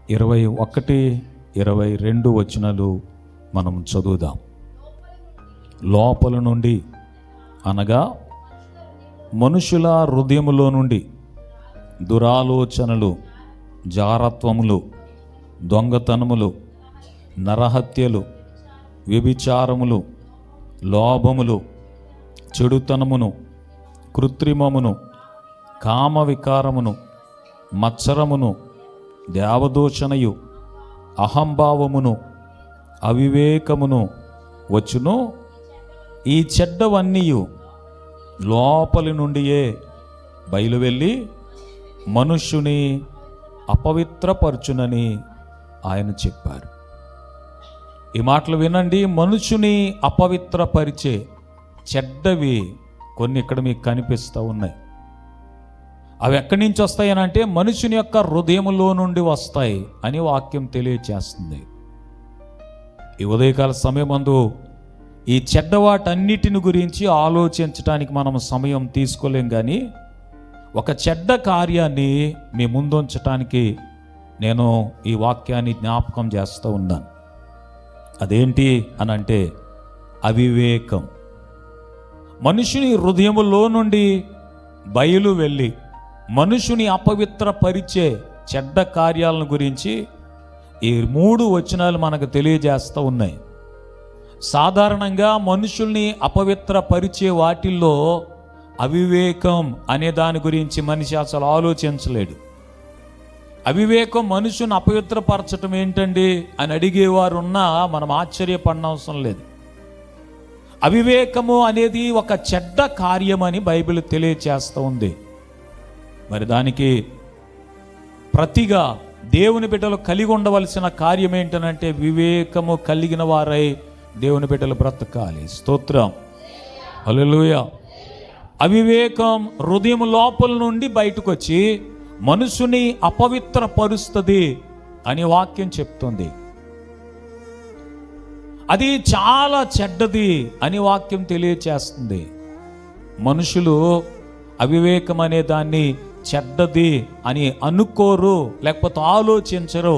21, 22 వచనాలు మనం చదువుదాం. లోపల నుండి అనగా మనుషుల హృదయములో నుండి దురాలోచనలు, జారత్వములు, దొంగతనములు, నరహత్యలు, వ్యభిచారములు, లోభములు, చెడుతనమును, కృత్రిమమును, కామవికారమును, మత్సరమును, దేవదూషణయు, అహంభావమును, అవివేకమును వచ్చును. ఈ చెడ్డవన్నీయు లోపలి నుండియే బయలువెళ్ళి మనుష్యుని అపవిత్రపరచునని ఆయన చెప్పారు. ఈ మాటలు వినండి. మనుషుని అపవిత్రపరిచే చెడ్డవి కొన్ని ఇక్కడ మీకు కనిపిస్తూ ఉన్నాయి. అవి ఎక్కడి నుంచి వస్తాయని అంటే మనుషుని యొక్క హృదయములో నుండి వస్తాయి అని వాక్యం తెలియచేస్తుంది. ఈ ఉదయకాల సమయమందు ఈ చెడ్డవాటన్నిటిని గురించి ఆలోచించడానికి మనం సమయం తీసుకోలేం, కానీ ఒక చెడ్డ కార్యాన్ని మీ ముందుంచటానికి నేను ఈ వాక్యాన్ని జ్ఞాపకం చేస్తూ ఉన్నాను. అదేంటి అని అంటే అవివేకం. మనుషుని హృదయములో నుండి బయలు వెళ్ళి మనుషుని అపవిత్రపరిచే చెడ్డ కార్యాలను గురించి ఈ 3 వచనాలు మనకు తెలియజేస్తూ ఉన్నాయి. సాధారణంగా మనుషుల్ని అపవిత్రపరిచే వాటిల్లో అవివేకం అనే దాని గురించి మనిషి అసలు ఆలోచించలేడు. అవివేకం మనుషుని అపవిత్రపరచటం ఏంటండి అని అడిగేవారు ఉన్నా మనం ఆశ్చర్యపడనవసరం లేదు. అవివేకము అనేది ఒక చెడ్డ కార్యమని బైబిల్ తెలియచేస్తూ ఉంది. మరి దానికి ప్రతిగా దేవుని బిడ్డలు కలిగి ఉండవలసిన కార్యం ఏంటనంటే వివేకము కలిగిన వారై దేవుని బిడ్డలు బ్రతకాలి. స్తోత్రం, హల్లెలూయా. అవివేకం హృదయం లోపల నుండి బయటకు వచ్చి మనుషుని అపవిత్రపరుస్తుంది అని వాక్యం చెప్తుంది. అది చాలా చెడ్డది అని వాక్యం తెలియచేస్తుంది. మనుషులు అవివేకం అనే దాన్ని చెడ్డది అని అనుకోరు, లేకపోతే ఆలోచించరు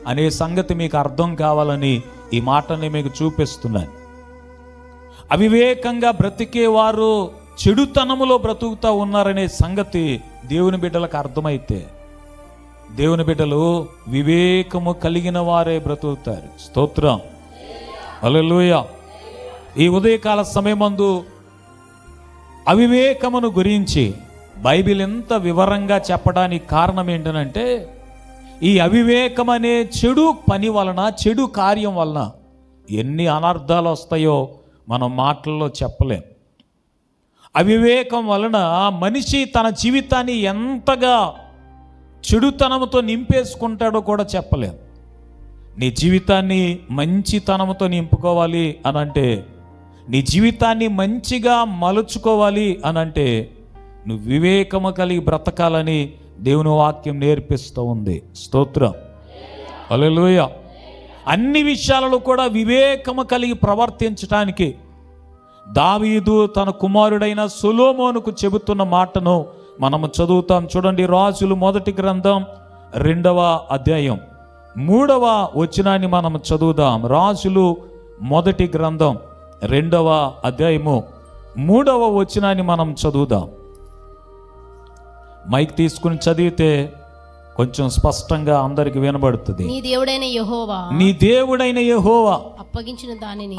అనే సంగతి మీకు అర్థం కావాలని ఈ మాటని మీకు చూపిస్తున్నాను. అవివేకంగా బ్రతికేవారు చెడుతనములో బ్రతుకుతూ ఉన్నారనే సంగతి దేవుని బిడ్డలకు అర్థమైతే దేవుని బిడ్డలు వివేకము కలిగిన వారే బ్రతుకుతారు. స్తోత్రం, హల్లెలూయా. ఈ ఉదయకాల సమయమందు అవివేకమును గురించి బైబిల్ ఎంత వివరంగా చెప్పడానికి కారణం ఏంటనంటే ఈ అవివేకం అనే చెడు పని వలన, చెడు కార్యం వలన ఎన్ని అనర్థాలు వస్తాయో మనం మాటల్లో చెప్పలేం. అవివేకం వలన మనిషి తన జీవితాన్ని ఎంతగా చెడుతనంతో నింపేసుకుంటాడో కూడా చెప్పలేం. నీ జీవితాన్ని మంచితనంతో నింపుకోవాలి అనంటే, నీ జీవితాన్ని మంచిగా మలుచుకోవాలి అనంటే నువ్వు వివేకము కలిగి బ్రతకాలని దేవుని వాక్యం నేర్పిస్తూ ఉంది. స్తోత్రం, హల్లెలూయా. అన్ని విషయాలలో కూడా వివేకము కలిగి ప్రవర్తించడానికి దావీదు తన కుమారుడైన సొలొమోనుకు చెబుతున్న మాటను మనము చదువుతాం. చూడండి, రాజులు మొదటి గ్రంథం 2వ అధ్యాయం 3వ వచనాన్ని మనం చదువుదాం. రాజులు మొదటి గ్రంథం 2వ అధ్యాయము 3వ వచనాన్ని మనం చదువుదాం. మైక్ తీసుకుని చదివితే కొంచెం స్పష్టంగా అందరికి వినబడుతుంది. నీ దేవుడైన యెహోవా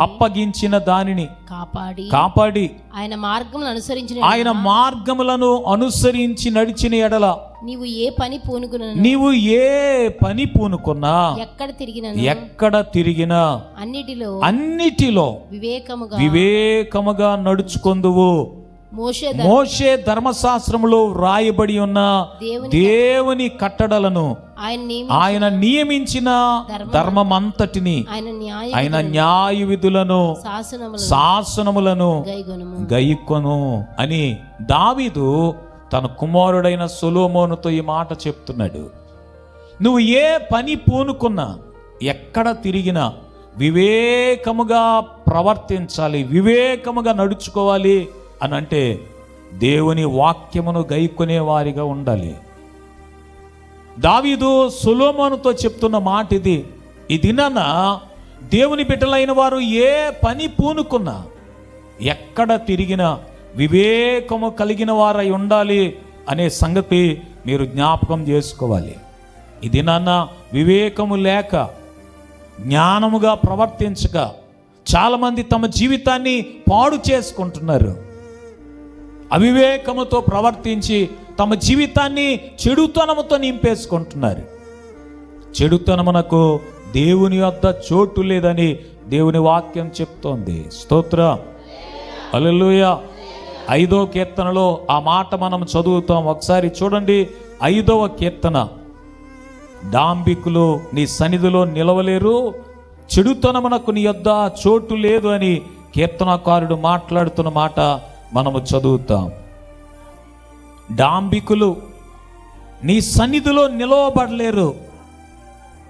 అప్పగించిన దానిని కాపాడి ఆయన మార్గములను అనుసరించి నడిచిన ఎడల నీవు ఏ పని పూనుకున్నా ఎక్కడ తిరిగినా అన్నిటిలో వివేకముగా నడుచుకొందువు. మోషే ధర్మశాస్త్రములో వ్రాయబడి ఉన్న దేవుని కట్టడలను ఆయన నియమించిన ధర్మమంతటిని, ఆయన న్యాయ విధులను, శాసనములను గైకొను అని దావీదు తన కుమారుడైన సొలొమోనుతో ఈ మాట చెప్తున్నాడు. నువ్వు ఏ పని పూనుకున్నా, ఎక్కడ తిరిగినా వివేకముగా ప్రవర్తించాలి, వివేకముగా నడుచుకోవాలి అని అంటే దేవుని వాక్యమును గైకొనే వారిగా ఉండాలి. దావీదు సొలొమోనుతో చెప్తున్న మాట ఇది. ఈ దినాన దేవుని బిడ్డలైన వారు ఏ పని పూనుకున్నా, ఎక్కడ తిరిగినా వివేకము కలిగిన వారై ఉండాలి అనే సంగతి మీరు జ్ఞాపకం చేసుకోవాలి. ఈ దినాన వివేకము లేక, జ్ఞానముగా ప్రవర్తించక చాలామంది తమ జీవితాన్ని పాడు చేసుకుంటున్నారు. అవివేకముతో ప్రవర్తించి తమ జీవితాన్ని చెడుతనముతో నింపేసుకుంటున్నారు. చెడుతనమునకు దేవుని వద్ద చోటు లేదని దేవుని వాక్యం చెప్తోంది. స్తోత్రం, హల్లెలూయా. 5వ కీర్తనలో ఆ మాట మనం చదువుతాం. ఒకసారి చూడండి, 5వ కీర్తన. డాంబికులు నీ సన్నిధిలో నిలవలేరు, చెడుతనమునకు నీ యొద్ద చోటు లేదు అని కీర్తనకారుడు మాట్లాడుతున్న మాట మనము చదువుతాం. డాంబికులు నీ సన్నిధిలో నిలవబడలేరు.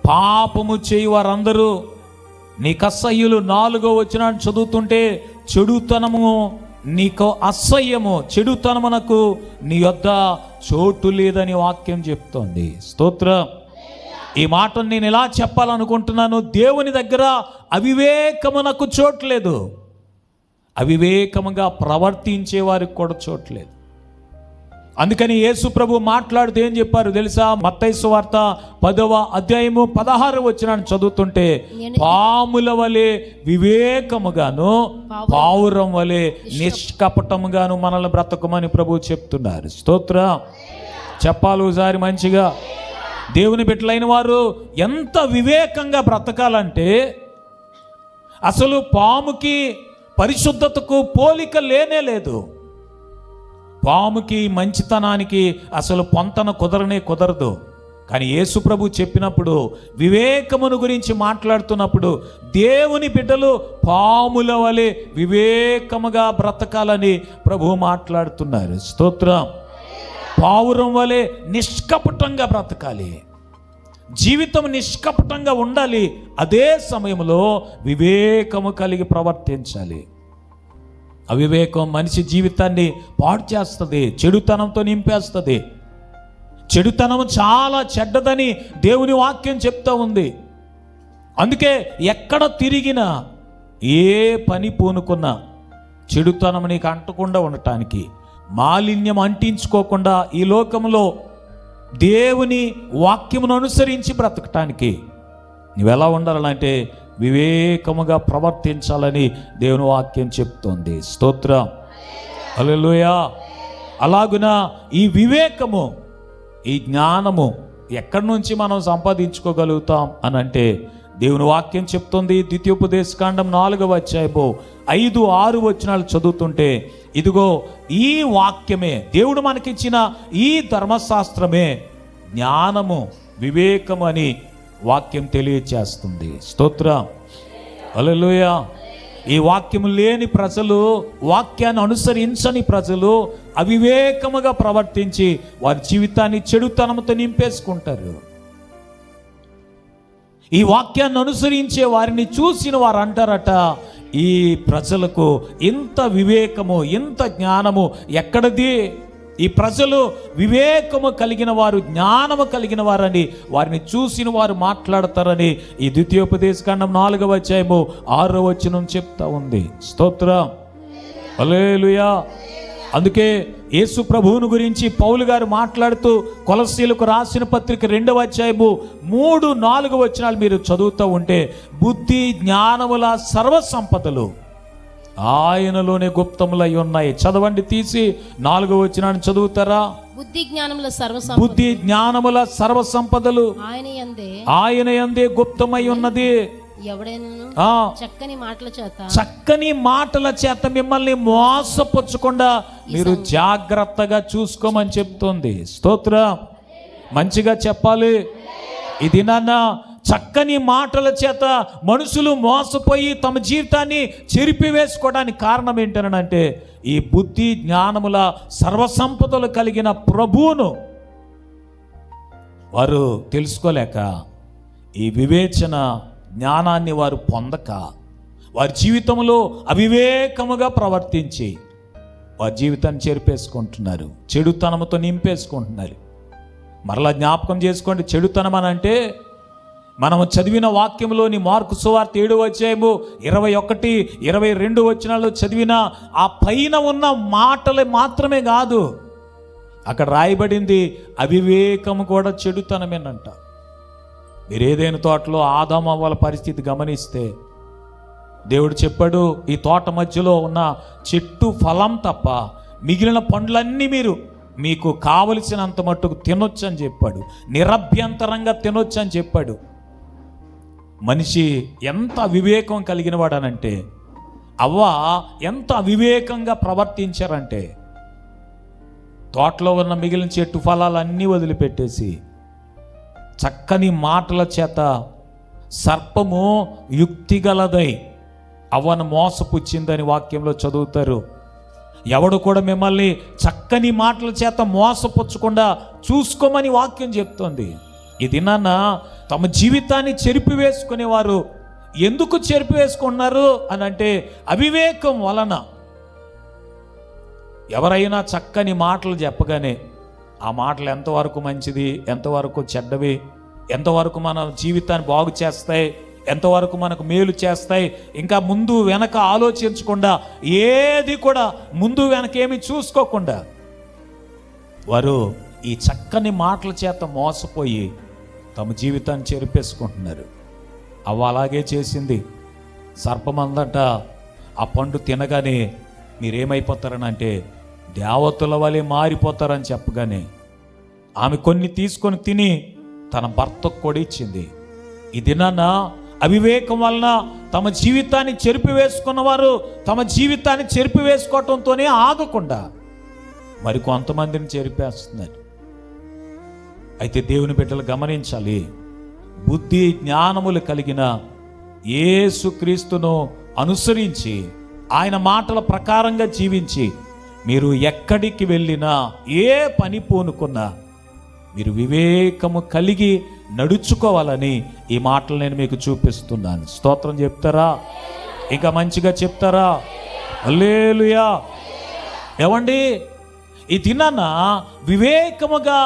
పాపము చేయి వారందరూ నీకు అసహ్యులు. 4వ వచనం చదువుతుంటే చెడుతనము నీకు అసహ్యము, చెడుతనమునకు నీ యొద్ద చోటు లేదని వాక్యం చెప్తోంది. స్తోత్రం. ఈ మాటను నేను ఎలా చెప్పాలనుకుంటున్నాను, దేవుని దగ్గర అవివేకమునకు చోట్లేదు, అవివేకముగా ప్రవర్తించే వారికి కూడా చోట్లేదు. అందుకని యేసు ప్రభు మాట్లాడుతూ ఏం చెప్పారు తెలుసా? మత్తయి సువార్త 10వ అధ్యాయము 16వ వచనాన్ని చదువుతుంటే, పాముల వలె వివేకముగాను పావురం వలె నిష్కపటముగాను మనల్ని బ్రతకమని ప్రభు చెప్తున్నారు. స్తోత్రం. చెప్పాలి ఒకసారి మంచిగా. దేవుని బిడ్డలైన వారు ఎంత వివేకంగా బ్రతకాలంటే, అసలు పాముకి పరిశుద్ధతకు పోలిక లేనే లేదు. పాముకి మంచితనానికి అసలు పొంతన కుదరదు. కానీ యేసు ప్రభు చెప్పినప్పుడు, వివేకమును గురించి మాట్లాడుతున్నప్పుడు, దేవుని బిడ్డలు పాముల వలె వివేకముగా బ్రతకాలని ప్రభు మాట్లాడుతున్నారు. స్తోత్రం. పావురం వలె నిష్కపటంగా బ్రతకాలి, జీవితం నిష్కపటంగా ఉండాలి. అదే సమయంలో వివేకము కలిగి ప్రవర్తించాలి. అవివేకం మనిషి జీవితాన్ని పాడు చేస్తుంది, చెడుతనంతో నింపేస్తుంది. చెడుతనం చాలా చెడ్డదని దేవుని వాక్యం చెప్తా ఉంది. అందుకే ఎక్కడ తిరిగినా, ఏ పని పూనుకున్నా చెడుతనం నీకు అంటకుండా ఉండటానికి, మాలిన్యం అంటించుకోకుండా ఈ లోకంలో దేవుని వాక్యమును అనుసరించి బ్రతకటానికి నువ్వెలా ఉండాలంటే వివేకముగా ప్రవర్తించాలని దేవుని వాక్యం చెప్తోంది. స్తోత్రం, హల్లెలూయా. అలాగున ఈ వివేకము, ఈ జ్ఞానము ఎక్కడి నుంచి మనం సంపాదించుకోగలుగుతాం అని అంటే, దేవుని వాక్యం చెప్తుంది. ద్వితీయోపదేశకాండం 4వ అధ్యాయము 5, 6 వచనాలు చదువుతుంటే, ఇదిగో ఈ వాక్యమే, దేవుడు మనకిచ్చిన ఈ ధర్మశాస్త్రమే జ్ఞానము, వివేకము అని వాక్యం తెలియచేస్తుంది. స్తోత్రం, హల్లెలూయా. ఈ వాక్యము లేని ప్రజలు, వాక్యాన్ని అనుసరించని ప్రజలు అవివేకముగా ప్రవర్తించి వారి జీవితాన్ని చెడుతనంతో నింపేసుకుంటారు. ఈ వాక్యాన్ని అనుసరించే వారిని చూసిన వారు అంటారట, ఈ ప్రజలకు ఇంత వివేకము, ఇంత జ్ఞానము ఎక్కడిది? ఈ ప్రజలు వివేకము కలిగిన వారు, జ్ఞానము కలిగిన వారని వారిని చూసిన వారు మాట్లాడతారని ఈ ద్వితీయోపదేశకాండం 4వ అధ్యాయము 6వ వచనం చెప్తా ఉంది. స్తోత్రం, హల్లెలూయా. అందుకే యేసు ప్రభువును గురించి పౌలు గారు మాట్లాడుతూ కొలస్సీలకు రాసిన పత్రిక 2వ అధ్యాయము 3, 4 వచనాలు మీరు చదువుతూ ఉంటే, బుద్ధి జ్ఞానముల సర్వ సంపదలు ఆయనలోనే గుప్తములై ఉన్నాయి. చదవండి, తీసి 4వ వచనాన్ని చదువుతారా? బుద్ధి జ్ఞానముల సర్వ సంపదలు ఆయన యందే గుప్తమై ఉన్నది. ఎవడైనా చక్కని మాటల చేత మిమ్మల్ని మోసపుచ్చకుండా మీరు జాగ్రత్తగా చూసుకోమని చెప్తుంది. స్తోత్రం, మంచిగా చెప్పాలి. ఇది నాన్న చక్కని మాటల చేత మనుషులు మోసపోయి తమ జీవితాన్ని చెరిపివేసుకోవడానికి కారణం ఏంటనంటే, ఈ బుద్ధి జ్ఞానముల సర్వసంపదలు కలిగిన ప్రభువును వారు తెలుసుకోలేక, ఈ వివేచన జ్ఞానాన్ని వారు పొందక, వారి జీవితంలో అవివేకముగా ప్రవర్తించి వారి జీవితాన్ని చెరిపేసుకుంటున్నారు, చెడుతనముతో నింపేసుకుంటున్నారు. మరలా జ్ఞాపకం చేసుకోండి, చెడుతనం అని అంటే మనము చదివిన వాక్యంలోని మార్కు సువార్త 7వ అధ్యాయము 21, 22 వచనాల్లో చదివిన ఆ పైన ఉన్న మాటలు మాత్రమే కాదు, అక్కడ రాయబడింది అవివేకము కూడా చెడుతనమేనంట. మీరు ఏదైనా తోటలో ఆదాము అవ్వల పరిస్థితి గమనిస్తే దేవుడు చెప్పాడు, ఈ తోట మధ్యలో ఉన్న చెట్టు ఫలం తప్ప మిగిలిన పండ్లన్నీ మీకు కావలసినంత మట్టుకు తినొచ్చు అని చెప్పాడు, నిరభ్యంతరంగా తినొచ్చు అని చెప్పాడు. మనిషి ఎంత అవివేకం కలిగిన వాడనంటే, అవ్వ ఎంత అవివేకంగా ప్రవర్తించారంటే, తోటలో ఉన్న మిగిలిన చెట్టు ఫలాలన్నీ వదిలిపెట్టేసి చక్కని మాటల చేత సర్పము యుక్తిగలదై అవ్వను మోసపుచ్చిందని వాక్యంలో చదువుతారు. ఎవడు కూడా మిమ్మల్ని చక్కని మాటల చేత మోసపుచ్చకుండా చూసుకోమని వాక్యం చెప్తోంది. ఈ దినాన తమ జీవితాన్ని చెరిపివేసుకునేవారు ఎందుకు చెరిపివేసుకున్నారు అని అంటే అవివేకం వలన. ఎవరైనా చక్కని మాటలు చెప్పగానే ఆ మాటలు ఎంతవరకు మంచిది, ఎంతవరకు చెడ్డవి, ఎంతవరకు మన జీవితాన్ని బాగు చేస్తాయి, ఎంతవరకు మనకు మేలు చేస్తాయి, ఇంకా ముందు వెనక ఆలోచించకుండా, ఏది కూడా ముందు వెనక ఏమి చూసుకోకుండా వారు ఈ చక్కని మాటల చేత మోసపోయి తమ జీవితాన్ని చెరిపేసుకుంటున్నారు. అవ్వ అలాగే చేసింది. సర్పమందంట ఆ పండు తినగానే మీరేమైపోతారని అంటే దేవతల వలె మారిపోతారని చెప్పగానే ఆమె కొన్ని తీసుకొని తిని తన భర్తకు కూడా ఇచ్చింది. ఈ దినాన అవివేకం వలన తమ జీవితాన్ని చెరిపివేసుకున్న వారు తమ జీవితాన్ని చెరిపివేసుకోవటంతోనే ఆగకుండా మరి కొంతమందిని చెరిపేస్తున్నారు. అయితే దేవుని బిడ్డలు గమనించాలి, బుద్ధి జ్ఞానములు కలిగిన యేసుక్రీస్తును అనుసరించి ఆయన మాటల ప్రకారంగా జీవించి మీరు ఎక్కడికి వెళ్ళినా, ఏ పని పూనుకున్నా మీరు వివేకము కలిగి నడుచుకోవాలని ఈ మాటలు నేను మీకు చూపిస్తున్నాను. స్తోత్రం చెప్తారా? ఇంకా మంచిగా చెప్తారా? హల్లెలూయా. ఏమండి, ఈ దినాన వివేకముగా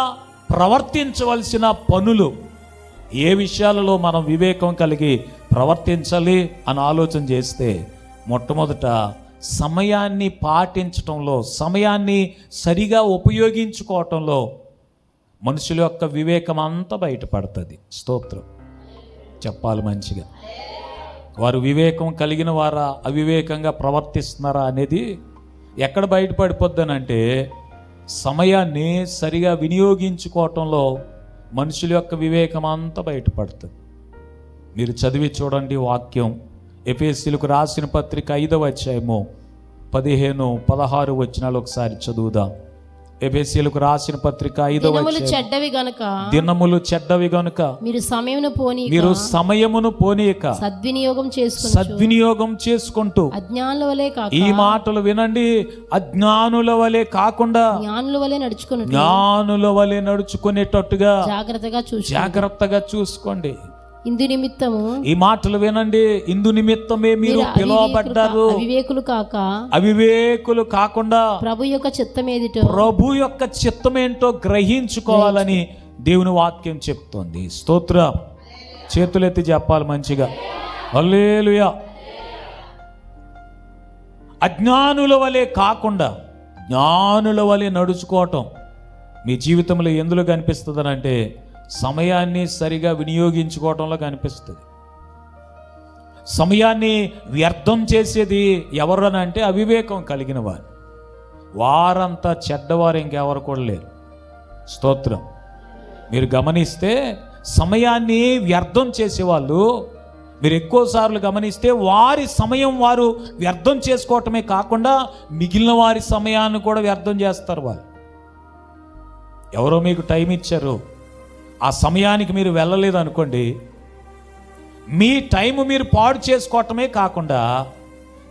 ప్రవర్తించవలసిన పనులు, ఏ విషయాలలో మనం వివేకం కలిగి ప్రవర్తించాలి అని ఆలోచన చేస్తే, మొట్టమొదట సమయాన్ని పాటించటంలో, సమయాన్ని సరిగా ఉపయోగించుకోవటంలో మనుషుల యొక్క వివేకం అంతా బయటపడుతుంది. స్తోత్రం చెప్పాలి మంచిగా. వారు వివేకం కలిగిన వారా, అవివేకంగా ప్రవర్తిస్తున్నారా అనేది ఎక్కడ బయటపడిపోద్దనంటే సమయాన్ని సరిగా వినియోగించుకోవటంలో మనుషుల యొక్క వివేకం అంతా బయటపడుతుంది. మీరు చదివి చూడండి వాక్యం. ఎఫెసీయులకు రాసిన పత్రిక 5వ అధ్యాయము 15, 16 వచనాలు ఒకసారి చదువుదాం. ఎఫెసీయులకు రాసిన పత్రిక 5వ అధ్యాయం. దినములు చెడ్డవి గనుక మీరు సమయమును పోనీయక సద్వినియోగం చేసుకుంటూ ఈ మాటలు వినండి, అజ్ఞానుల వలె కాకుండా జ్ఞానుల వలె నడుచుకునేటట్టుగా జాగ్రత్తగా చూసుకోండి. ఇందు నిమిత్తము, ఈ మాటలు వినండి, ఇందు నిమిత్తమే మీరు పిలువబడ్డారు. అవివేకులు కాకుండా ప్రభు యొక్క చిత్తమేంటో గ్రహించుకోవాలని దేవుని వాక్యం చెప్తోంది. స్తోత్రం. చేతులెత్తి చెప్పాలి మంచిగా. హల్లెలూయా. అజ్ఞానుల వలె కాకుండా జ్ఞానుల వలె నడుచుకోవటం మీ జీవితంలో ఎందులో కనిపిస్తుందనంటే సమయాన్ని సరిగా వినియోగించుకోవటంలో కనిపిస్తుంది. సమయాన్ని వ్యర్థం చేసేది ఎవరని అంటే అవివేకం కలిగిన వారు. వారంతా చెడ్డవారు ఇంకెవరు కూడా లేరు. స్తోత్రం. మీరు గమనిస్తే సమయాన్ని వ్యర్థం చేసేవాళ్ళు మీరు ఎక్కువసార్లు గమనిస్తే వారి సమయం వారు వ్యర్థం చేసుకోవటమే కాకుండా మిగిలిన వారి సమయాన్ని కూడా వ్యర్థం చేస్తారు. వాళ్ళు ఎవరో మీకు టైం ఇచ్చారు, ఆ సమయానికి మీరు వెళ్ళలేదు అనుకోండి, మీ టైం మీరు పాడు చేసుకోవటమే కాకుండా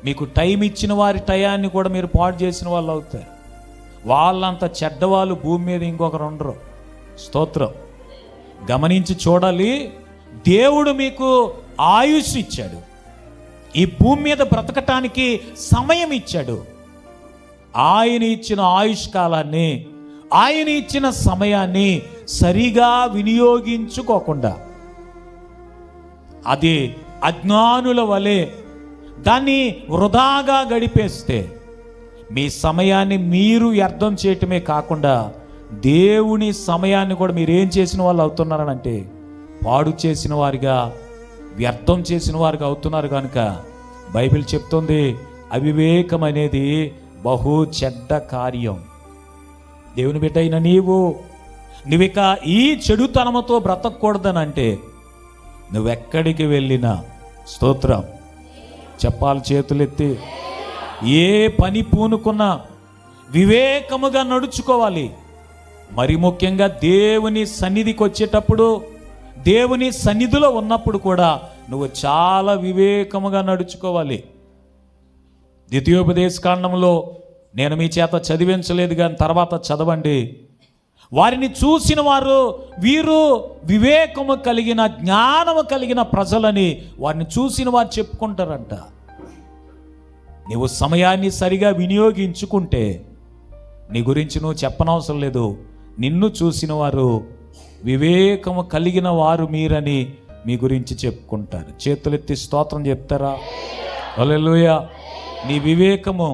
మీకు టైం ఇచ్చిన వారి టయాన్ని కూడా మీరు పాడు చేసిన వాళ్ళు అవుతారు. వాళ్ళంత చెడ్డవాళ్ళు భూమి మీద ఇంకొకరు ఉండరు. స్తోత్రం. గమనించి చూడాలి. దేవుడు మీకు ఆయుష్ ఇచ్చాడు, ఈ భూమి మీద బ్రతకటానికి సమయం ఇచ్చాడు. ఆయన ఇచ్చిన ఆయుష్ కాలాన్ని, ఆయన ఇచ్చిన సమయాన్ని సరిగా వినియోగించుకోకుండా అది అజ్ఞానుల వలె దాన్ని వృధాగా గడిపేస్తే మీ సమయాన్ని మీరు వ్యర్థం చేయటమే కాకుండా దేవుని సమయాన్ని కూడా మీరు ఏం చేసిన వాళ్ళు అవుతున్నారనంటే పాడు చేసిన వారిగా, వ్యర్థం చేసిన వారిగా అవుతున్నారు. కనుక బైబిల్ చెప్తుంది అవివేకం అనేది బహు చెడ్డ కార్యం. దేవుని బిడ్డ అయిన నువ్విక ఈ చెడుతనముతో బ్రతకూడదనంటే నువ్వెక్కడికి వెళ్ళినా స్తోత్రం చెప్పాలి చేతులెత్తి, ఏ పని పూనుకున్నా వివేకముగా నడుచుకోవాలి. మరి ముఖ్యంగా దేవుని సన్నిధికి వచ్చేటప్పుడు, దేవుని సన్నిధిలో ఉన్నప్పుడు కూడా నువ్వు చాలా వివేకముగా నడుచుకోవాలి. ద్వితీయోపదేశ కాండంలో నేను మీ చేత చదివించలేదు, కానీ తర్వాత చదవండి. వారిని చూసిన వారు వీరు వివేకము కలిగిన, జ్ఞానము కలిగిన ప్రజలని వారిని చూసిన వారు చెప్పుకుంటారంట. నీవు సమయాన్ని సరిగా వినియోగించుకుంటే నీ గురించి నువ్వు చెప్పనవసరం లేదు, నిన్ను చూసిన వారు వివేకము కలిగిన వారు మీరని మీ గురించి చెప్పుకుంటారు. చేతులెత్తి స్తోత్రం చెప్తారా? హల్లెలూయా. నీ వివేకము,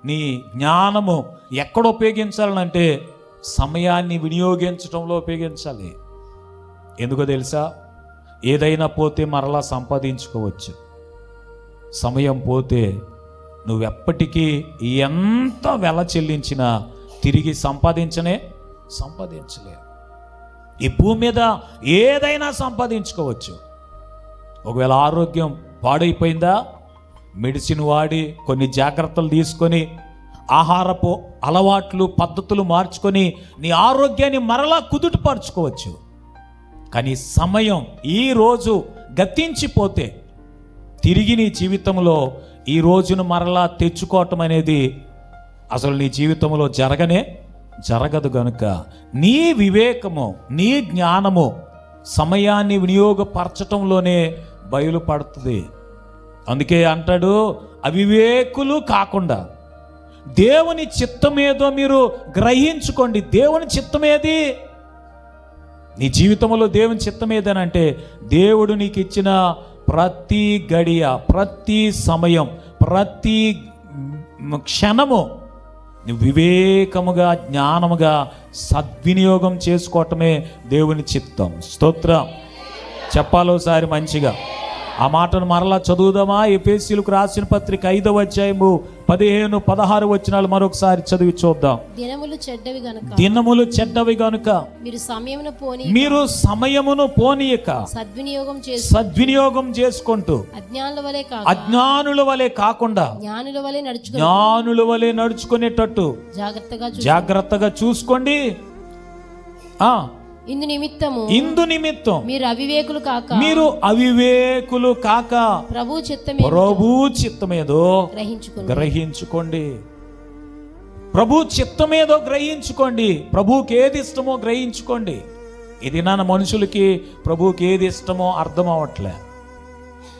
నీ జ్ఞానము ఎక్కడ ఉపయోగించాలంటే సమయాన్ని వినియోగించడంలో ఉపయోగించాలి. ఎందుకో తెలుసా? ఏదైనా పోతే మరలా సంపాదించుకోవచ్చు, సమయం పోతే నువ్వెప్పటికీ ఎంత వెల చెల్లించినా తిరిగి సంపాదించలేవు. ఈ భూమి మీద ఏదైనా సంపాదించుకోవచ్చు. ఒకవేళ ఆరోగ్యం పాడైపోయిందా, మెడిసిన్ వాడి కొన్ని జాగ్రత్తలు తీసుకొని ఆహారపు అలవాట్లు పద్ధతులు మార్చుకొని నీ ఆరోగ్యాన్ని మరలా కుదుటపరుచుకోవచ్చు. కానీ సమయం ఈరోజు గతించిపోతే తిరిగి నీ జీవితంలో ఈ రోజును మరలా తెచ్చుకోవటం అనేది అసలు నీ జీవితంలో జరగదు. గనుక నీ వివేకము, నీ జ్ఞానము సమయాన్ని వినియోగపరచటంలోనే బయలుపడుతుంది. అందుకే అంటాడు, అవివేకులు కాకుండా దేవుని చిత్తమేదో మీరు గ్రహించుకోండి. దేవుని చిత్తమేది? నీ జీవితంలో దేవుని చిత్తమేదనంటే దేవుడు నీకు ఇచ్చిన ప్రతి గడియ, ప్రతి సమయం, ప్రతి క్షణము నువ్వు వివేకముగా, జ్ఞానముగా సద్వినియోగం చేసుకోవటమే దేవుని చిత్తం. స్తోత్రం చెప్పాలోసారి మంచిగా ఆ మాటను మరలా చదువుదామా? ఎఫెసీయులకు రాసిన పత్రిక 5వ అధ్యాయము 15, 16 వచనాలు మరొకసారి చదివి చూద్దాం. దినములు చెడ్డవి గనుక మీరు సమయమును పోనీయక సద్వినియోగం చేసుకుంటూ అజ్ఞానుల వలె కాకుండా జ్ఞానుల వలె నడుచుకునేటట్టు జాగ్రత్తగా చూసుకోండి. ఇందు నిమిత్తం మీరు అవివేకులు కాక ప్రభు చిత్తమేదో గ్రహించుకోండి. ప్రభు చిత్తమేదో గ్రహించుకోండి. ప్రభువుకి ఏది ఇష్టమో గ్రహించుకోండి. ఇది నా మనుషులకి ప్రభువుకి ఏది ఇష్టమో అర్థం అవట్లే.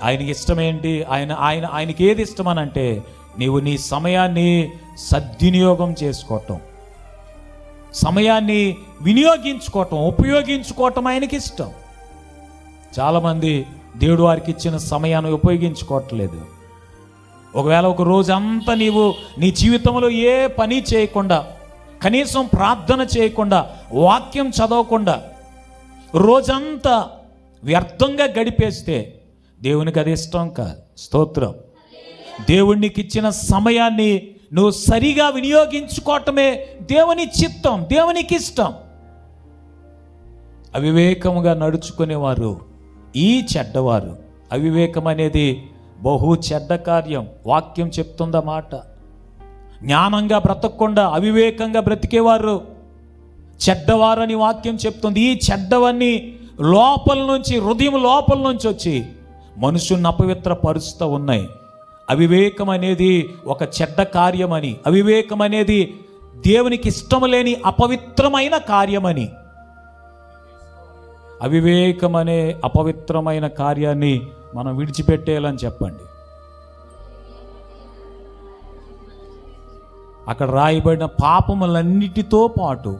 ఆయనకి ఇష్టమేంటి? ఆయనకి ఏది ఇష్టమనంటే నీవు నీ సమయాన్ని సద్వినియోగం చేసుకోవటం, సమయాన్ని వినియోగించుకోవటం, ఉపయోగించుకోవటం ఆయనకి ఇష్టం. చాలామంది దేవుడు వారికి ఇచ్చిన సమయాన్ని ఉపయోగించుకోవట్లేదు. ఒకవేళ ఒక రోజంతా నీవు నీ జీవితంలో ఏ పని చేయకుండా, కనీసం ప్రార్థన చేయకుండా, వాక్యం చదవకుండా రోజంతా వ్యర్థంగా గడిపేస్తే దేవునికి అది ఇష్టం కాదు. స్తోత్రం. దేవునికి ఇచ్చిన సమయాన్ని నువ్వు సరిగా వినియోగించుకోవటమే దేవుని చిత్తం, దేవునికి ఇష్టం. అవివేకముగా నడుచుకునేవారు ఈ చెడ్డవారు. అవివేకం అనేది బహు చెడ్డ కార్యం. వాక్యం చెప్తుందన్నమాట. జ్ఞానంగా బ్రతకకుండా అవివేకంగా బ్రతికేవారు చెడ్డవారని వాక్యం చెప్తుంది. ఈ చెడ్డవన్నీ లోపల నుంచి, హృదయం లోపల నుంచి వచ్చి మనుషుల్ని అపవిత్రపరుస్తూ ఉన్నాయి. అవివేకం అనేది ఒక చెడ్డ కార్యమని, అవివేకం అనేది దేవునికి ఇష్టం లేని అపవిత్రమైన కార్యమని, అవివేకం అనే అపవిత్రమైన కార్యాన్ని మనం విడిచిపెట్టేయాలని చెప్పండి. అక్కడ రాయబడిన పాపములన్నిటితో పాటు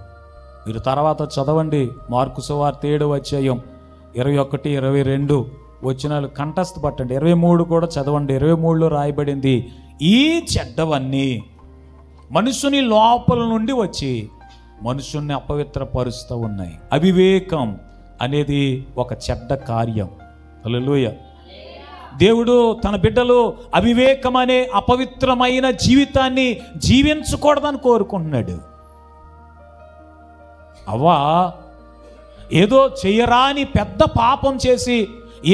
మీరు తర్వాత చదవండి. మార్కు సువార్త 7వ అధ్యాయం 21, 22 వచనాలు కంఠస్థ పట్టండి. 23 కూడా చదవండి. 23లో రాయబడింది, ఈ చెడ్డవన్నీ మనుషుని లోపల నుండి వచ్చి మనుషుల్ని అపవిత్రపరుస్తూ ఉన్నాయి. అవివేకం అనేది ఒక చెడ్డ కార్యం. హల్లెలూయా. దేవుడు తన బిడ్డలు అవివేకం అనే అపవిత్రమైన జీవితాన్ని జీవించకూడదని కోరుకుంటున్నాడు. అవ్వా ఏదో చెయ్యరాని పెద్ద పాపం చేసి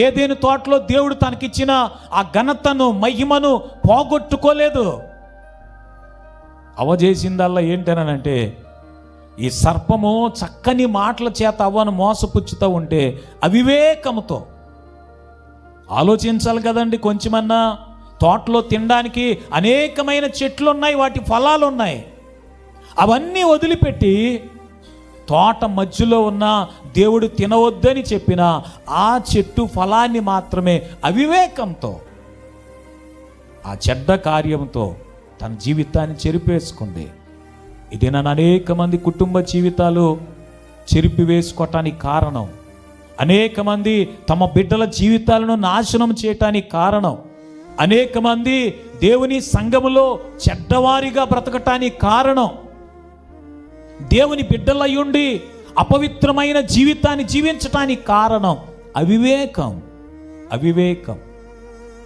ఏదేని తోటలో దేవుడు తనకిచ్చిన ఆ ఘనతను మహిమను పోగొట్టుకోలేదు. అవ్వ చేసిందల్లా ఏంటనంటే, ఈ సర్పము చక్కని మాటల చేత అవ్వను మోసపుచ్చుతూ ఉంటే అవివేకముతో ఆలోచించాలి కదండి. కొంచెమన్నా తోటలో తినడానికి అనేకమైన చెట్లు ఉన్నాయి, వాటి ఫలాలు ఉన్నాయి. అవన్నీ వదిలిపెట్టి తోట మధ్యలో ఉన్న దేవుడు తినవద్దని చెప్పిన ఆ చెట్టు ఫలాన్ని మాత్రమే అవివేకంతో, ఆ చెడ్డ కార్యంతో తన జీవితాన్ని చెరిపేసుకుంది. ఇది నన్ను అనేక మంది కుటుంబ జీవితాలు చెరిపివేసుకోవటానికి కారణం, అనేక మంది తమ బిడ్డల జీవితాలను నాశనం చేయటానికి కారణం, అనేక మంది దేవుని సంఘములో చెడ్డవారిగా బ్రతకటానికి కారణం, దేవుని బిడ్డలయ్యుండి అపవిత్రమైన జీవితాన్ని జీవించటానికి కారణం అవివేకం. అవివేకం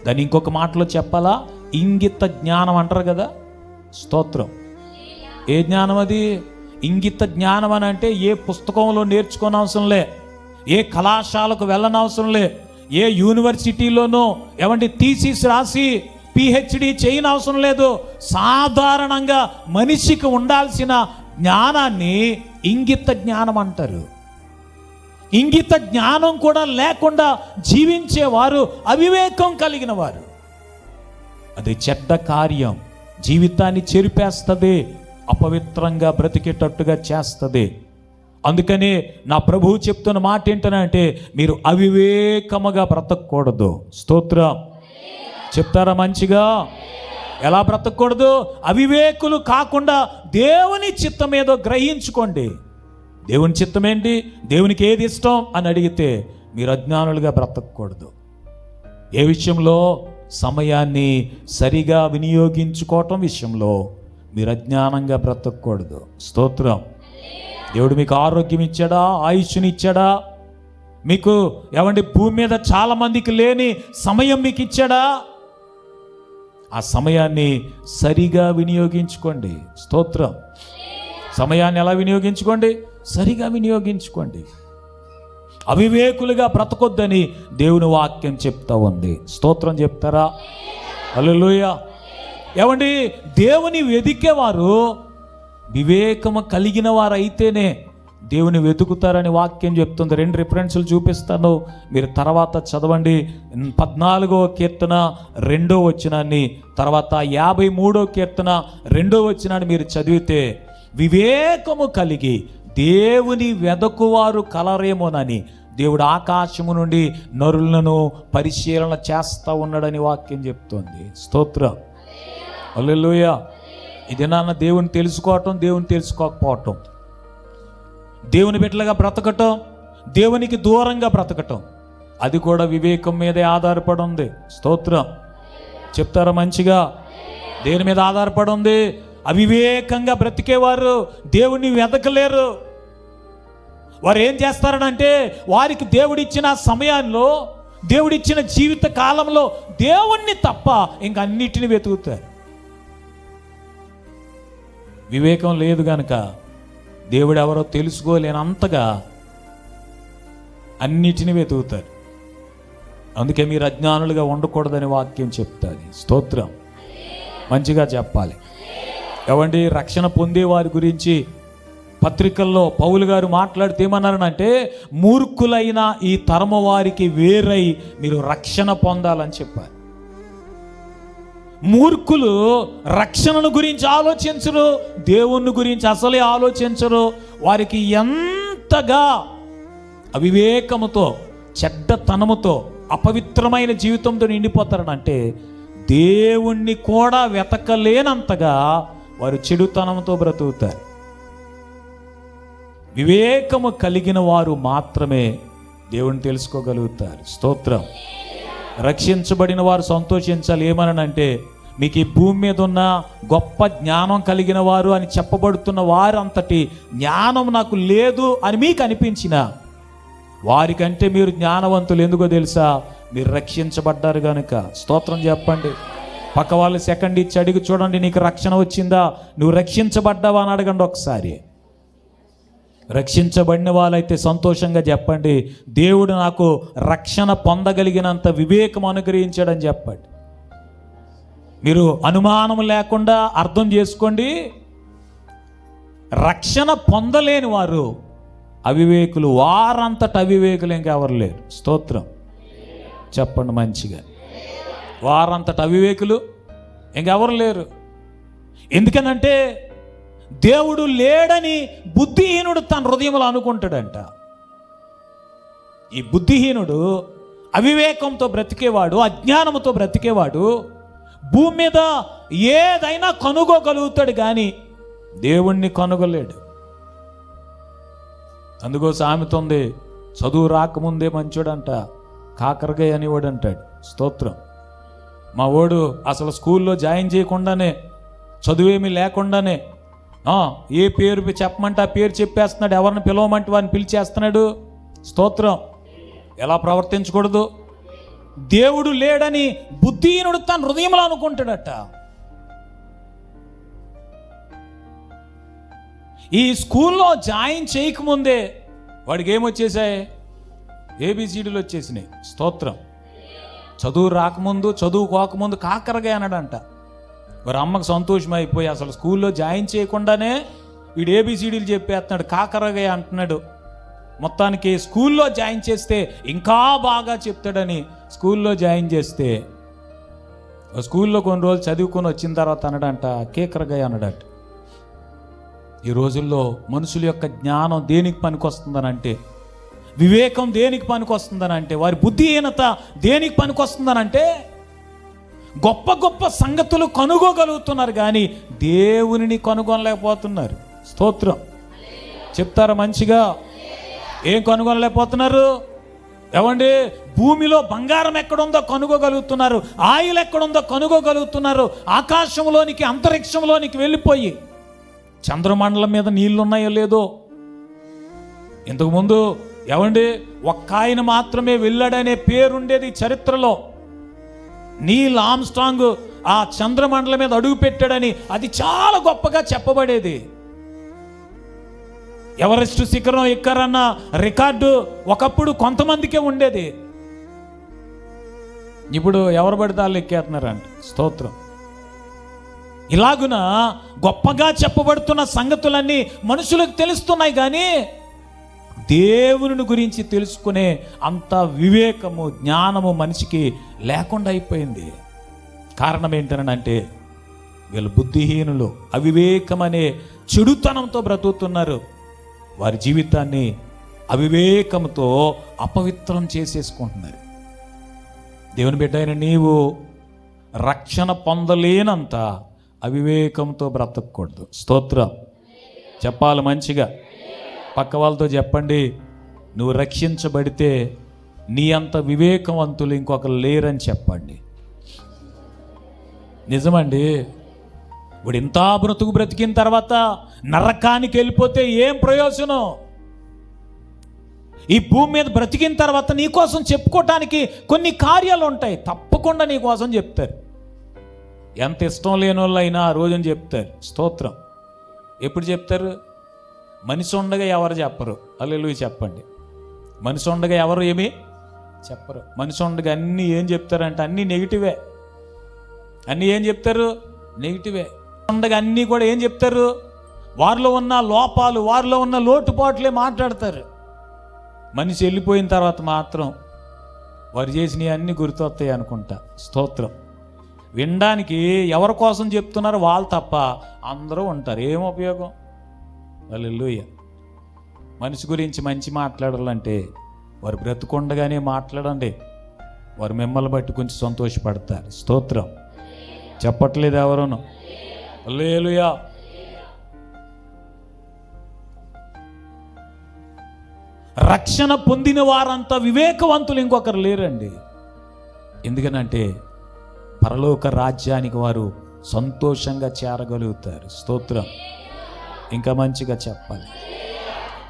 దాన్ని ఇంకొక మాటలో చెప్పాలా, ఇంగిత జ్ఞానం అంటారు కదా. స్తోత్రం. ఏ జ్ఞానం అది? ఇంగిత జ్ఞానం అని అంటే ఏ పుస్తకంలో నేర్చుకోని అవసరం లే, ఏ కళాశాలకు వెళ్ళనవసరం లే, ఏ యూనివర్సిటీలోనూ ఏమంటే థీసిస్ రాసి పిహెచ్డి చేయని అవసరం లేదు. సాధారణంగా మనిషికి ఉండాల్సిన జ్ఞానాన్ని ఇంగిత జ్ఞానం అంటారు. ఇంగిత జ్ఞానం కూడా లేకుండా జీవించేవారు అవివేకం కలిగిన వారు. అది చెడ్డ కార్యం, జీవితాన్ని చెరిపేస్తుంది, అపవిత్రంగా బ్రతికేటట్టుగా చేస్తుంది. అందుకని నా ప్రభువు చెప్తున్న మాట ఏంటనంటే, మీరు అవివేకముగా బ్రతకూడదు. స్తోత్రం చెప్తారా మంచిగా? ఎలా బ్రతకూడదు? అవివేకులు కాకుండా దేవుని చిత్తం ఏదో గ్రహించుకోండి. దేవుని చిత్తం ఏంటి, దేవునికి ఏది ఇష్టం అని అడిగితే మీరు అజ్ఞానులుగా బ్రతకూడదు. ఏ విషయంలో? సమయాన్ని సరిగా వినియోగించుకోవటం విషయంలో మీరు అజ్ఞానంగా బ్రతకూడదు. స్తోత్రం. దేవుడు మీకు ఆరోగ్యం ఇచ్చాడా, ఆయుష్ని ఇచ్చాడా? మీకు ఏమండి భూమి మీద చాలా మందికి లేని సమయం మీకు ఇచ్చాడా? ఆ సమయాన్ని సరిగా వినియోగించుకోండి. స్తోత్రం. సమయాన్ని ఎలా వినియోగించుకోండి? సరిగా వినియోగించుకోండి. అవివేకులుగా బ్రతకొద్దని దేవుని వాక్యం చెప్తా ఉంది. స్తోత్రం చెప్తారా? హల్లెలూయా. ఏమండి, దేవుని వెదికేవారు వివేకము కలిగిన వారు అయితేనే దేవుని వెతుకుతారని వాక్యం చెప్తుంది. 2 రిఫరెన్సులు చూపిస్తాను, మీరు తర్వాత చదవండి. 14వ కీర్తన 2వ వచనాన్ని, తర్వాత 53వ కీర్తన 2వ వచనాన్ని మీరు చదివితే, వివేకము కలిగి దేవుని వెదకువారు కలరేమోనని దేవుడు ఆకాశము నుండి నరులను పరిశీలన చేస్తూ ఉన్నాడని వాక్యం చెప్తోంది. స్తోత్రం. హల్లెలూయా. ఇది నాన్న దేవుని తెలుసుకోవటం, దేవుని తెలుసుకోకపోవటం, దేవుని బిడ్డలుగా బ్రతకటం, దేవునికి దూరంగా బ్రతకటం, అది కూడా వివేకం మీదే ఆధారపడి ఉంది. స్తోత్రం చెప్తారా మంచిగా? దేని మీద ఆధారపడి ఉంది? అవివేకంగా బ్రతికేవారు దేవుణ్ణి వెతకలేరు. వారు ఏం చేస్తారనంటే, వారికి దేవుడిచ్చిన సమయాల్లో, దేవుడిచ్చిన జీవిత కాలంలో దేవుణ్ణి తప్ప ఇంక అన్నిటిని వెతుకుతారు. వివేకం లేదు గనక దేవుడు ఎవరో తెలుసుకోలేనంతగా అన్నిటిని వెతుకుతారు. అందుకే మీరు అజ్ఞానులుగా ఉండకూడదని వాక్యం చెప్తాది. స్తోత్రం. మంచిగా చెప్పాలి. ఏమండి, రక్షణ పొందే వారి గురించి పత్రికల్లో పౌలు గారు మాట్లాడితే ఏమన్నారనంటే, మూర్ఖులైన ఈ తరము వారికి వేరై మీరు రక్షణ పొందాలని చెప్పారు. మూర్ఖులు రక్షణను గురించి ఆలోచించరు, దేవుని గురించి అసలే ఆలోచించరు. వారికి ఎంతగా అవివేకముతో, చెడ్డతనముతో, అపవిత్రమైన జీవితంతో నిండిపోతారనంటే, దేవుణ్ణి కూడా వెతకలేనంతగా వారు చెడుతనంతో బ్రతుకుతారు. వివేకము కలిగిన వారు మాత్రమే దేవుని తెలుసుకోగలుగుతారు. స్తోత్రం. రక్షించబడిన వారు సంతోషించాలి. ఏమనంటే, మీకు ఈ భూమి మీద ఉన్న గొప్ప జ్ఞానం కలిగిన వారు అని చెప్పబడుతున్న వారు అంతటి జ్ఞానం నాకు లేదు అని మీకు అనిపించిన వారికంటే మీరు జ్ఞానవంతులు. ఎందుకో తెలుసా? మీరు రక్షించబడ్డారు కనుక. స్తోత్రం చెప్పండి. పక్క వాళ్ళు సెకండ్ ఇచ్చి అడిగి చూడండి, నీకు రక్షణ వచ్చిందా, నువ్వు రక్షించబడ్డావా అని అడగండి ఒకసారి. రక్షించబడిన వాళ్ళైతే సంతోషంగా చెప్పండి, దేవుడు నాకు రక్షణ పొందగలిగినంత వివేకం అనుగ్రహించాడని చెప్పండి. మీరు అనుమానం లేకుండా అర్థం చేసుకోండి, రక్షణ పొందలేని వారు అవివేకులు, వారంతట అవివేకులు ఇంకెవరు లేరు. స్తోత్రం చెప్పండి మంచిగా. వారంతట అవివేకులు ఇంకెవరు లేరు. ఎందుకనంటే దేవుడు లేడని బుద్ధిహీనుడు తన హృదయంలో అనుకుంటాడంట. ఈ బుద్ధిహీనుడు, అవివేకంతో బ్రతికేవాడు, అజ్ఞానంతో బ్రతికేవాడు భూమి మీద ఏదైనా కనుగోగలుగుతాడు కానీ దేవుణ్ణి కనుగొలేడు. అందుకో సామెత ఉంది, చదువు రాకముందే మంచోడంట, కాకరకాయ అనేవాడు అంటాడు. స్తోత్రం. మా వాడు అసలు స్కూల్లో జాయిన్ చేయకుండానే, చదువేమీ లేకుండానే ఏ పేరు చెప్పమంటే ఆ పేరు చెప్పేస్తున్నాడు, ఎవరిని పిలవమంటే వారిని పిలిచేస్తున్నాడు. స్తోత్రం. ఎలా ప్రవర్తించకూడదు? దేవుడు లేడని బుద్ధిహీనుడు తన హృదయంలో అనుకుంటాడట. ఈ స్కూల్లో జాయిన్ చేయకముందే వాడికి ఏమొచ్చేసాయి? ఏబిసిడీలు వచ్చేసినాయి. స్తోత్రం. చదువు రాకముందు, చదువుకోకముందు కాకరగా అన్నాడంట. వారి అమ్మకు సంతోషం అయిపోయి అసలు స్కూల్లో జాయిన్ చేయకుండానే వీడు ఏబిసిడీలు చెప్పేస్తున్నాడు, కాకరగా అంటున్నాడు. మొత్తానికి స్కూల్లో జాయిన్ చేస్తే ఇంకా బాగా చెప్తాడని స్కూల్లో జాయిన్ చేస్తే, స్కూల్లో కొన్ని రోజులు చదువుకొని వచ్చిన తర్వాత అన్నాడంట, కేకరగా అన్నాడట. ఈ రోజుల్లో మనుషుల యొక్క జ్ఞానం దేనికి పనికొస్తుందనంటే, వివేకం దేనికి పనికొస్తుందనంటే, వారి బుద్ధిహీనత దేనికి పనికొస్తుందనంటే, గొప్ప గొప్ప సంగతులు కనుగోగలుగుతున్నారు కానీ దేవునిని కనుగొనలేకపోతున్నారు. స్తోత్రం చెప్తారా మంచిగా? ఏం కనుగొనలేకపోతున్నారు? ఏమండి, భూమిలో బంగారం ఎక్కడుందో కనుగోగలుగుతున్నారు, ఆయిల్ ఎక్కడుందో కనుగోగలుగుతున్నారు. ఆకాశంలోనికి, అంతరిక్షంలోనికి వెళ్ళిపోయి చంద్రమండలం మీద నీళ్లు ఉన్నాయో లేదో. ఇంతకుముందు ఏమండి, ఒక్క ఆయన మాత్రమే వెళ్ళాడనే పేరుండేది చరిత్రలో. నీల్ ఆమ్స్ట్రాంగ్ ఆ చంద్రమండలం మీద అడుగు పెట్టాడని అది చాలా గొప్పగా చెప్పబడేది. ఎవరెస్ట్ శిఖరం ఎక్కారన్న రికార్డు ఒకప్పుడు కొంతమందికే ఉండేది. ఇప్పుడు ఎవరు పడితే వాళ్ళు ఎక్కేస్తున్నారంట. స్తోత్రం. ఇలాగున గొప్పగా చెప్పబడుతున్న సంగతులన్నీ మనుషులకు తెలుస్తున్నాయి కానీ దేవుని గురించి తెలుసుకునే అంత వివేకము, జ్ఞానము మనిషికి లేకుండా అయిపోయింది. కారణం ఏంటనంటే, వీళ్ళు బుద్ధిహీనులు, అవివేకం అనే చెడుతనంతో బ్రతుకుతున్నారు. వారి జీవితాన్ని అవివేకంతో అపవిత్రం చేసేసుకుంటున్నారు. దేవుని బిడ్డ అయిన నీవు రక్షణ పొందలేనంత అవివేకంతో బ్రతకూడదు. స్తోత్రం చెప్పాలి మంచిగా. పక్క వాళ్ళతో చెప్పండి, నువ్వు రక్షించబడితే నీ అంత వివేకవంతులు ఇంకొకరు లేరని చెప్పండి. నిజమండి. ఇప్పుడు ఇంత బ్రతికిన తర్వాత నరకానికి వెళ్ళిపోతే ఏం ప్రయోజనం? ఈ భూమి మీద బ్రతికిన తర్వాత నీకోసం చెప్పుకోవటానికి కొన్ని కార్యాలు ఉంటాయి, తప్పకుండా నీకోసం చెప్తారు. ఎంత ఇష్టం లేని వాళ్ళు అయినా ఆ రోజున చెప్తారు. స్తోత్రం. ఎప్పుడు చెప్తారు? మనిషి ఉండగా ఎవరు చెప్పరు. హల్లెలూయా చెప్పండి. మనిషి ఉండగా ఎవరు ఏమీ చెప్పరు. మనిషి ఉండగా అన్నీ ఏం చెప్తారంటే అన్నీ నెగిటివే. అన్నీ ఏం చెప్తారు? నెగిటివే. ఉండగా అన్నీ కూడా ఏం చెప్తారు? వారిలో ఉన్న లోపాలు, వారిలో ఉన్న లోటుపాట్లే మాట్లాడతారు. మనిషి వెళ్ళిపోయిన తర్వాత మాత్రం వారు చేసినవి అన్నీ గుర్తొస్తాయి అనుకుంటా. స్తోత్రం. వినడానికి ఎవరి కోసం చెప్తున్నారో వాళ్ళు తప్ప అందరూ ఉంటారు. ఏం ఉపయోగం? హల్లెలూయా. మనిషి గురించి మంచి మాట్లాడాలంటే వారు బ్రతుకుండగానే మాట్లాడండి. వారు మిమ్మల్ని బట్టి కొంచెం సంతోషపడతారు. స్తోత్రం చెప్పట్లేదు ఎవరును? హల్లెలూయా. రక్షణ పొందిన వారంతా వివేకవంతులు ఇంకొకరు లేరండి. ఎందుకనంటే పరలోక రాజ్యానికి వారు సంతోషంగా చేరగలుగుతారు. స్తోత్రం. ఇంకా మంచిగా చెప్పాలి,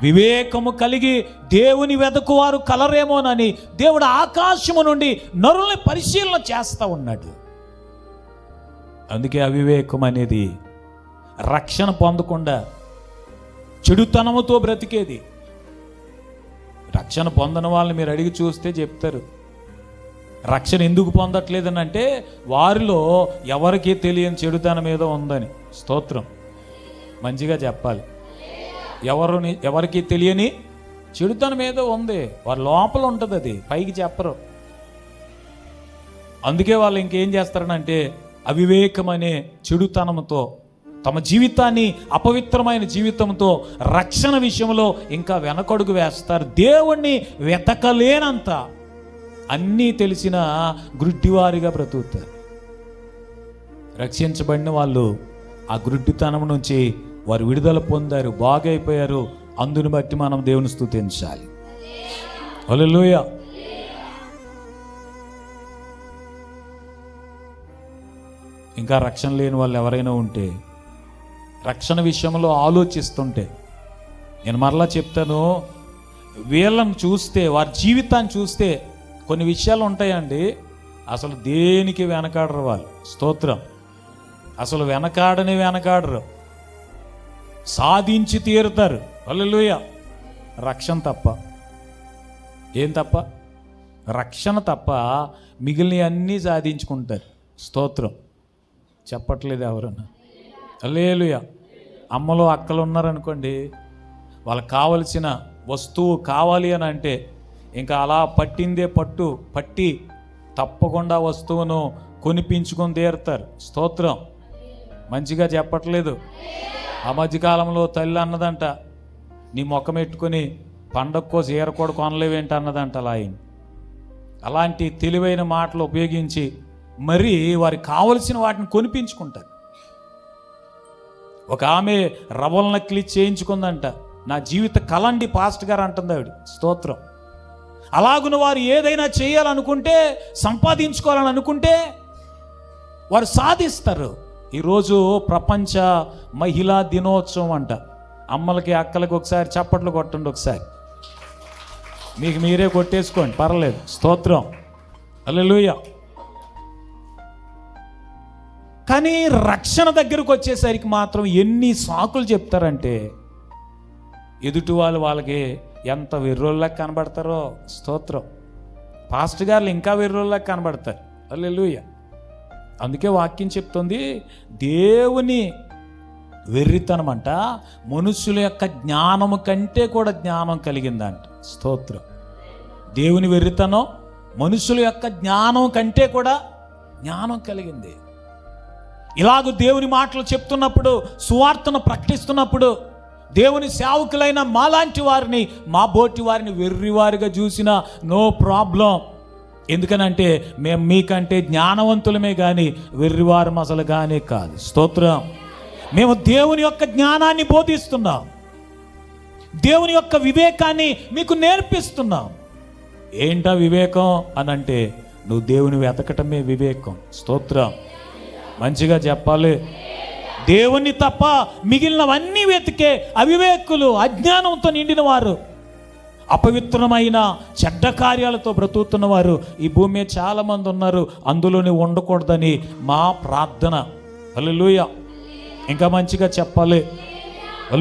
వివేకము కలిగి దేవుని వెదకువారు కలరేమోనని దేవుడు ఆకాశము నుండి నరుల్ని పరిశీలన చేస్తూ ఉన్నాడు. అందుకే అవివేకం అనేది రక్షణ పొందకుండా చెడుతనముతో బ్రతికేది. రక్షణ పొందని వాళ్ళని మీరు అడిగి చూస్తే చెప్తారు రక్షణ ఎందుకు పొందట్లేదని. అంటే వారిలో ఎవరికీ తెలియని చెడుతనం ఏదో ఉందని. స్తోత్రం. మంచిగా చెప్పాలి, ఎవరికి తెలియని చెడుతనం ఏదో ఉంది, వారి లోపల ఉంటుంది, అది పైకి చెప్పరు. అందుకే వాళ్ళు ఇంకేం చేస్తారనంటే అవివేకం అనే చెడుతనంతో తమ జీవితాన్ని అపవిత్రమైన జీవితంతో రక్షణ విషయంలో ఇంకా వెనకడుగు వేస్తారు. దేవుణ్ణి వెతకలేనంత అన్నీ తెలిసిన గ్రుడ్డివారిగా బ్రతుకుతారు. రక్షించబడిన వాళ్ళు ఆ గ్రుడ్డితనం నుంచి వారు విడుదల పొందారు, బాగైపోయారు. అందుని బట్టి మనం దేవుని స్తుతించాలి. హల్లెలూయా. ఇంకా రక్షణ లేని వాళ్ళు ఎవరైనా ఉంటే, రక్షణ విషయంలో ఆలోచిస్తుంటే, నేను మరలా చెప్తాను, వీళ్ళని చూస్తే, వారి జీవితాన్ని చూస్తే కొన్ని విషయాలు ఉంటాయండి, అసలు దేనికి వెనకాడరు వాళ్ళు. స్తోత్రం. అసలు వెనకాడరు, సాధించి తీరుతారు. హల్లెలూయా. రక్షణ తప్ప. ఏం తప్ప? రక్షణ తప్ప మిగిలిన అన్నీ సాధించుకుంటారు. స్తోత్రం. చెప్పట్లేదు ఎవరన్నా? హల్లెలూయా. అమ్మలు అక్కలు ఉన్నారనుకోండి, వాళ్ళకి కావలసిన వస్తువు కావాలి అని అంటే ఇంకా అలా పట్టిందే పట్టి తప్పకుండా వస్తువును కొనిపించుకొని తీరుతారు. స్తోత్రం. మంచిగా చెప్పట్లేదు. ఆ మధ్యకాలంలో తల్లి అన్నదంట, నీ ముఖం పెట్టుకొని పండక్కో చీర కూడా కొనలేవేంటి అన్నదంట. అలాంటి తెలివైన మాటలు ఉపయోగించి మరి వారికి కావలసిన వాటిని కొనిపించుకుంటారు. ఒక ఆమె రవ్వల నకిలీ చేయించుకుందంట. నా జీవిత కలండి పాస్ట్ గారు అంటుంది ఆవిడ. స్తోత్రం. అలాగున వారు ఏదైనా చేయాలనుకుంటే, సంపాదించుకోవాలని అనుకుంటే వారు సాధిస్తారు. ఈరోజు ప్రపంచ మహిళా దినోత్సవం అంట. అమ్మలకి అక్కలకి ఒకసారి చప్పట్లు కొట్టండి, ఒకసారి మీకు మీరే కొట్టేసుకోండి, పర్లేదు. స్తోత్రం. హల్లెలూయా. కానీ రక్షణ దగ్గరకు వచ్చేసరికి మాత్రం ఎన్ని సాకులు చెప్తారంటే ఎదుటి వాళ్ళకి ఎంత వెర్రోళ్ళకి కనబడతారో. స్తోత్రం. పాస్టర్ గారు ఇంకా వెర్రోళ్ళకి కనబడతారు. హల్లెలూయా. అందుకే వాక్యం చెప్తుంది, దేవుని వెర్రితనం అంట మనుషుల యొక్క జ్ఞానము కంటే కూడా జ్ఞానం కలిగిందంట. స్తోత్రం. దేవుని వెర్రితనం మనుషుల యొక్క జ్ఞానం కంటే కూడా జ్ఞానం కలిగింది. ఇలాగ దేవుని మాటలు చెప్తున్నప్పుడు, సువార్తను ప్రకటిస్తున్నప్పుడు దేవుని సేవకులైన మాలాంటి వారిని, మా బోటి వారిని వెర్రివారిగా చూసిన నో ప్రాబ్లం. ఎందుకనంటే మేము మీకంటే జ్ఞానవంతులమే కానీ వెర్రివారం అసలు కానీ కాదు. స్తోత్రం. మేము దేవుని యొక్క జ్ఞానాన్ని బోధిస్తున్నాం, దేవుని యొక్క వివేకాన్ని మీకు నేర్పిస్తున్నాం. ఏంటా వివేకం అని అంటే నువ్వు దేవుని వెతకటమే వివేకం. స్తోత్రం. మంచిగా చెప్పాలి. దేవుణ్ణి తప్ప మిగిలినవన్నీ వెతికే అవివేకులు, అజ్ఞానంతో నిండిన వారు, అపవిత్రమైన చెడ్డ కార్యాలతో బ్రతుకుతున్న వారు ఈ భూమి మీద చాలామంది ఉన్నారు. అందులోనే ఉండకూడదని మా ప్రార్థన. హల్లెలూయా. ఇంకా మంచిగా చెప్పాలి.